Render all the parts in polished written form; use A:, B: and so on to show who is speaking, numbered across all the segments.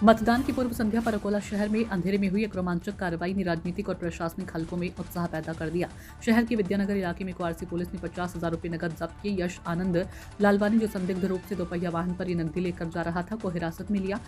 A: मतदान की पूर्व संध्या पर अकोला शहर में अंधेरे में हुई एक रोमांचक कार्रवाई ने राजनीतिक और प्रशासनिक हलकों में उत्साह पैदा कर दिया। शहर के विद्यानगर इलाके में क्वारसी पुलिस ने 50,000 रुपये नकद जब्त किए। यश आनंद लालवानी, जो संदिग्ध रूप से दोपहिया वाहन पर ये नकदी लेकर जा रहा था, को हिरासत में लिया।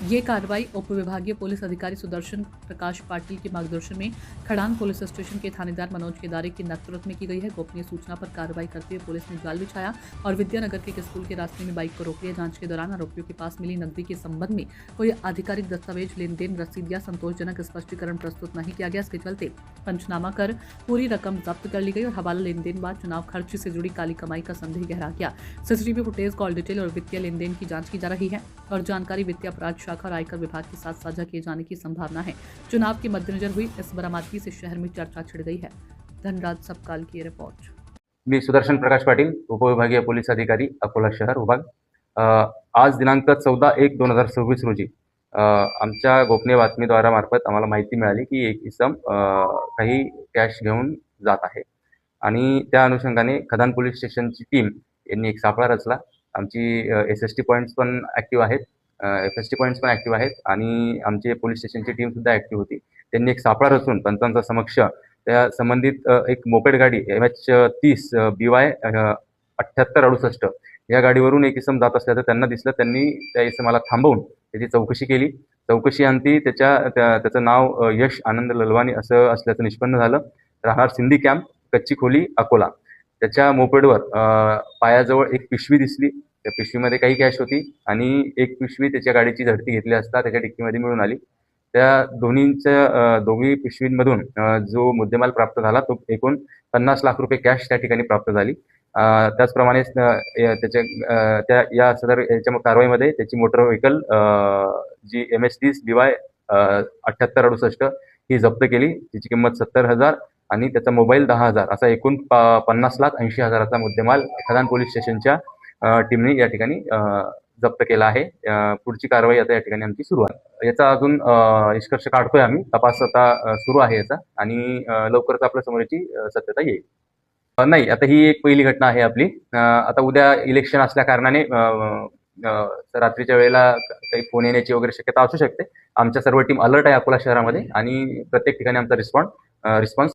A: ये कार्रवाई उप विभागीय पुलिस अधिकारी सुदर्शन प्रकाश पाटिल के मार्गदर्शन में खड़ांग पुलिस स्टेशन के थानेदार मनोज केदारे के नेतृत्व में की गई है। गोपनीय सूचना पर कार्रवाई करते हुए पुलिस ने जाल बिछाया और विद्यानगर के एक स्कूल के रास्ते में बाइक को रोक लिया। जांच के दौरान आरोपियों के पास मिली नकदी के संबंध में कोई आधिकारिक दस्तावेज, लेन देन रसीद या संतोषजनक स्पष्टीकरण प्रस्तुत नहीं किया गया। इसके चलते पंचनामा कर पूरी रकम जब्त कर ली गई और हवाला लेन देन बाद चुनाव खर्च से जुड़ी काली कमाई का संदेह गहरा गया। सीसीटीवी फुटेज, कॉल डिटेल और वित्तीय लेन देन की जांच की जा रही है और जानकारी वित्तीय अपराध शाखा और आयकर विभाग के साथ साझा किए जाने की संभावना है। चुनाव के मद्देनजर हुई इस बरामदगी से शहर में चर्चा छिड़ गई है। धनराज सबकाल की रिपोर्ट।
B: मी सुदर्शन प्रकाश पाटील, उपविभागीय पोलीस अधिकारी, अकोला शहर विभाग। आज दिनांक 14/1/2026 रोजी आमच्या गोपनीय बातमीद्वारा मार्फत आम्हाला माहिती मिळाली की एक इसम काही कॅश घेऊन जात आहे आणि त्या अनुषंगाने खदान पोलीस स्टेशनची टीम यांनी एक सापळा रचला। आमची SST पॉईंट्स पण ॲक्टिव्ह आहेत, FST पॉईंट्स पण ॲक्टिव्ह आहेत आणि आमचे पोलीस स्टेशनची टीम सुद्धा ॲक्टिव्ह होती। त्यांनी एक सापळा रचून पंचांचा समक्ष त्या संबंधित एक मोपेड गाडी MH30 BY 7868 या गाडीवरून एक इसम जात असल्याचं त्यांना दिसलं। त्यांनी त्या इसमाला थांबवून त्याची चौकशी केली। चौकशी अंती त्याचं नाव यश आनंद ललवानी असं असल्याचं निष्पन्न झालं। राहणार सिंधी कॅम्प, कच्ची खोली, अकोला। त्याच्या मोपेडवर पायाजवळ एक पिशवी दिसली। त्या पिशवीमध्ये काही कॅश होती आणि एक पिशवी त्याच्या गाडीची झडती घेतली असता त्याच्या डिक्कीमध्ये मिळून आली। त्या दोन्ही पिशवींमधून जो मुद्देमाल प्राप्त झाला तो एकूण 50 लाख रुपये कॅश त्या ठिकाणी प्राप्त झाली। त्याचप्रमाणे या सदर याच्या कारवाईमध्ये त्याची मोटर व्हेकल जी MH30 BY 7868 ही जप्त केली। तिची किंमत 70,000 आणि त्याचा मोबाईल 10,000 असा एकूण 50,80,000चा मुद्देमाल खदान पोलीस स्टेशनच्या टीमने या ठिकाणी जप्त केला आहे। पुढची कारवाई आता या ठिकाणी आमची सुरू आहे। याचा अजून निष्कर्ष काढतोय आम्ही। तपास आता सुरू आहे याचा आणि लवकरच आपल्या समोर याची सत्यता येईल। नाही, आता ही एक पहिली घटना आहे आपली। आता उद्या इलेक्शन असल्या कारणाने रात्रीच्या वेळेला काही फोन येण्याची वगैरे शक्यता असू शकते। आमच्या सर्व टीम अलर्ट आहे अकोला शहरामध्ये आणि प्रत्येक ठिकाणी आमचा रिस्पॉन्स